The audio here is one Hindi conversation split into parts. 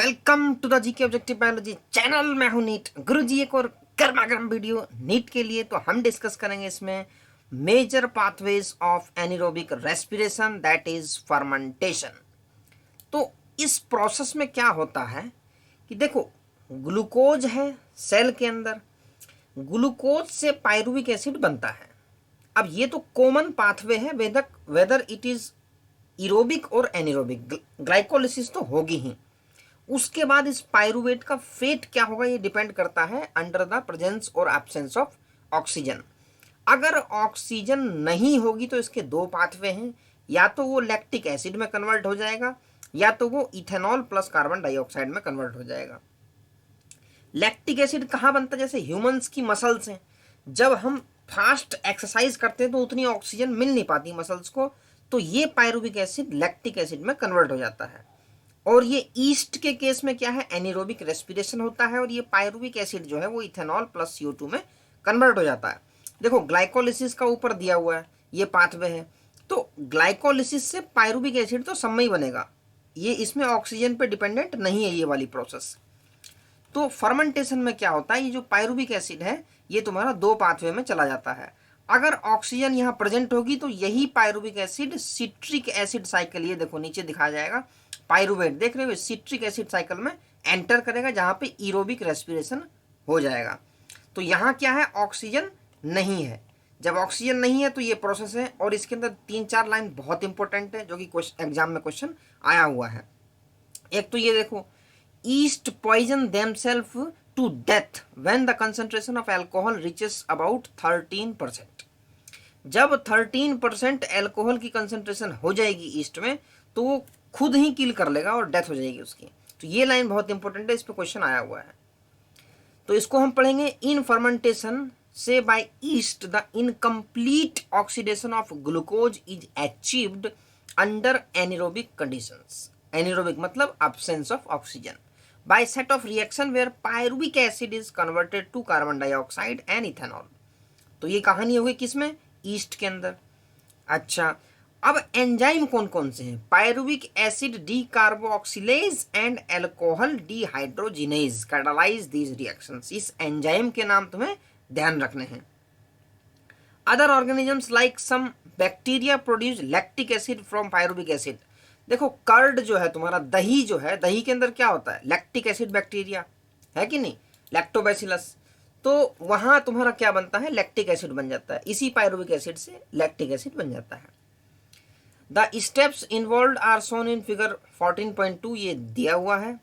Welcome to the GK objective biology channel. मैं हूं नीट गुरुजी। एक और गर्मा गर्म वीडियो नीट के लिए। तो हम डिस्कस करेंगे इसमें major pathways of anaerobic respiration, that is fermentation. तो इस प्रोसेस में क्या होता है कि देखो, ग्लूकोज है सेल के अंदर, ग्लूकोज से पायरुविक एसिड बनता है। अब ये तो कॉमन पाथवे है, वेदर इट इज एरोबिक और एनारोबिक, ग्लाइकोलिसिस तो होगी ही। उसके बाद इस पायरुवेट का फेट क्या होगा ये डिपेंड करता है अंडर द प्रेजेंस और एब्सेंस ऑफ ऑक्सीजन। अगर ऑक्सीजन नहीं होगी तो इसके दो पाथवे हैं, या तो वो लैक्टिक एसिड में कन्वर्ट हो जाएगा या तो वो इथेनॉल प्लस कार्बन डाइऑक्साइड में कन्वर्ट हो जाएगा। लैक्टिक एसिड कहाँ बनता है? जैसे ह्यूमंस की मसल्स हैं, जब हम फास्ट एक्सरसाइज करते हैं तो उतनी ऑक्सीजन मिल नहीं पाती मसल्स को, तो ये पायरुविक एसिड लैक्टिक एसिड में कन्वर्ट हो जाता है। और ये ईस्ट के केस में क्या है, एनारोबिक रेस्पिरेशन होता है, और ये पायरुविक एसिड जो है वो इथेनॉल प्लस CO2 में कन्वर्ट हो जाता है। देखो, ग्लाइकोलिसिस का ऊपर दिया हुआ है, ये पाथवे है। तो ग्लाइकोलिसिस से पायरुविक एसिड तो सब में ही बनेगा, ये इसमें ऑक्सीजन पे डिपेंडेंट नहीं है ये वाली प्रोसेस। तो फर्मेंटेशन में क्या होता है, ये जो पायरुविक एसिड है ये तुम्हारा दो पाथवे में चला जाता है। अगर ऑक्सीजन यहाँ प्रेजेंट होगी तो यही pyruvic acid citric acid cycle, ये देखो नीचे दिखाया जाएगा, पायरुवेट देख रहे हो, सिट्रिक एसिड साइकिल में एंटर करेगा जहां पे एरोबिक रेस्पिरेशन हो जाएगा। तो यहाँ क्या है, ऑक्सीजन नहीं है। जब ऑक्सीजन नहीं है तो ये प्रोसेस है। और इसके अंदर 3-4 लाइन बहुत इंपॉर्टेंट है जो कि एग्जाम में क्वेश्चन आया हुआ है। एक तो ये देखो, yeast poison themselves to death when the concentration of alcohol reaches about 13%। जब 13% एल्कोहल की कंसंट्रेशन हो जाएगी ईस्ट में तो वो खुद ही किल कर लेगा और डेथ हो जाएगी उसकी। तो ये लाइन बहुत इंपॉर्टेंट है, इस पे क्वेश्चन आया हुआ है। तो इसको हम पढ़ेंगे, in fermentation say by yeast the incomplete oxidation of glucose is achieved under anaerobic conditions. Anaerobic मतलब absence of oxygen, by set of reaction where pyruvic acid is converted to carbon dioxide and ethanol. तो ये कहानी होगी किसमें, ईस्ट के अंदर। अच्छा, अब एंजाइम कौन कौन से हैं, pyruvic acid decarboxylase and alcohol dehydrogenase catalyse these reactions. इस एंजाइम के नाम तुम्हें ध्यान रखने हैं। Other organisms like some bacteria produce lactic acid from pyruvic acid. देखो, कर्ड जो है तुम्हारा, दही जो है, दही के अंदर क्या होता है, लैक्टिक एसिड बैक्टीरिया है कि नहीं, लैक्टोबैसिलस। तो वहां तुम्हारा क्या बनता है, लैक्टिक एसिड बन जाता है, इसी पायरुविक एसिड से लैक्टिक एसिड बन जाता है। The steps involve are shown in figure 14.2, ये दिया हुआ है।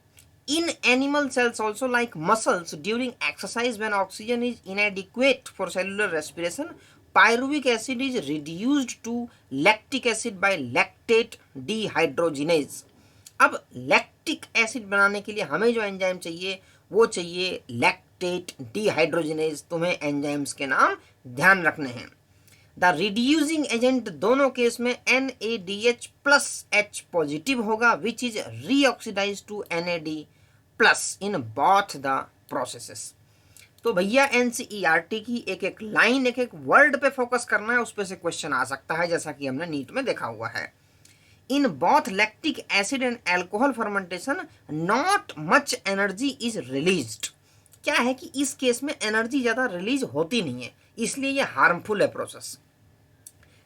In animal cells also like muscles during exercise when oxygen is inadequate for cellular respiration, pyruvic acid is reduced to lactic acid by lactate dehydrogenase. अब लैक्टिक एसिड बनाने के लिए हमें जो एंजाइम चाहिए वो चाहिए लैक्टेट डिहाइड्रोजिनेज। तुम्हें एंजाइम्स के नाम ध्यान रखने हैं। द रिड्यूसिंग एजेंट दोनों केस में NADH प्लस H पॉजिटिव होगा, which is reoxidised to NAD plus in both the processes. तो भैया NCERT की एक एक लाइन, एक एक वर्ड पे फोकस करना है, उस पे से क्वेश्चन आ सकता है, जैसा कि हमने नीट में देखा हुआ है। In both lactic acid and alcohol fermentation not much energy is released. क्या है कि इस केस में एनर्जी ज्यादा रिलीज होती नहीं है, इसलिए ये हार्मफुल है process.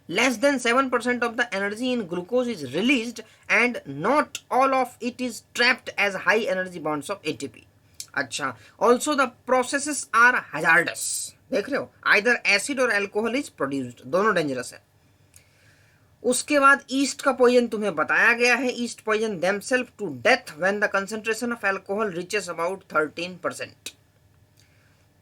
Less than 7% of the energy in glucose is released and not all of it is trapped as high energy bonds of ATP. अच्छा, also the processes are hazardous। देख रहे हो, either acid or alcohol is produced, दोनों डेंजरस है। उसके बाद ईस्ट का पॉइजन तुम्हें बताया गया है, yeast poison themselves to death when the concentration of alcohol reaches about 13%.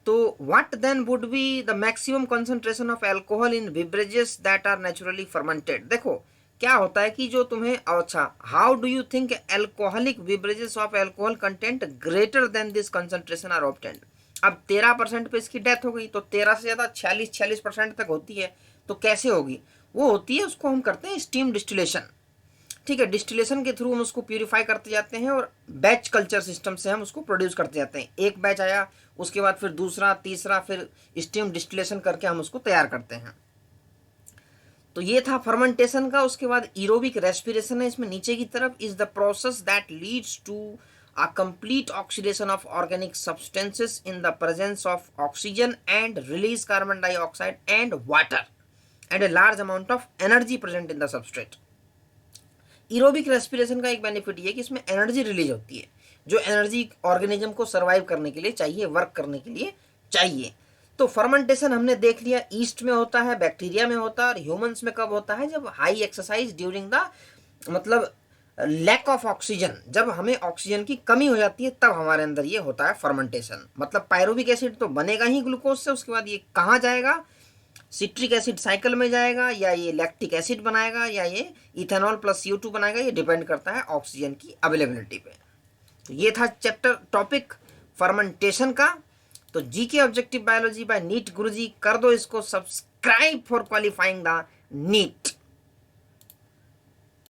तो what then would be the maximum concentration of alcohol in beverages that are naturally fermented? देखो क्या होता है कि जो तुम्हें, अच्छा, how do you think alcoholic beverages of alcohol content greater than this concentration are obtained? अब 13% पे इसकी डेथ हो गई, तो 13 से ज़्यादा 46% तक होती है। तो कैसे होगी, वो होती है, उसको हम करते हैं स्टीम डिस्टिलेशन। ठीक है, डिस्टिलेशन के थ्रू हम उसको प्यूरिफाई करते जाते हैं और बैच कल्चर सिस्टम से हम उसको प्रोड्यूस करते जाते हैं। एक बैच आया, उसके बाद फिर दूसरा, तीसरा, फिर स्टीम डिस्टिलेशन करके हम उसको तैयार करते हैं। तो ये था फर्मेंटेशन का। उसके बाद एरोबिक रेस्पिरेशन है इसमें नीचे की तरफ, is the process that leads to a complete oxidation of organic substances in the presence of oxygen and release carbon dioxide and water and a large amount of energy present in the substrate. Aerobic respiration का एक बेनिफिट ये है कि इसमें एनर्जी रिलीज होती है, जो एनर्जी ऑर्गेनिज्म को सर्वाइव करने के लिए चाहिए, वर्क करने के लिए चाहिए। तो फर्मेंटेशन हमने देख लिया, ईस्ट में होता है, बैक्टीरिया में होता है, और ह्यूमंस में कब होता है, जब हाई एक्सरसाइज ड्यूरिंग द मतलब लैक ऑफ ऑक्सीजन, जब हमें ऑक्सीजन की कमी हो जाती है तब हमारे अंदर ये होता है फर्मेंटेशन। मतलब पायरुविक एसिड तो बनेगा ही ग्लूकोज से, उसके बाद ये कहाँ जाएगा, सिट्रिक एसिड साइकिल में जाएगा, या ये लैक्टिक एसिड बनाएगा, या ये इथेनॉल प्लस CO2 बनाएगा। ये डिपेंड करता है ऑक्सीजन की अवेलेबिलिटी पे। तो ये था चैप्टर टॉपिक फर्मेंटेशन का। तो GK objective biology by NEET Guruji, कर दो इसको subscribe for qualifying the NEET.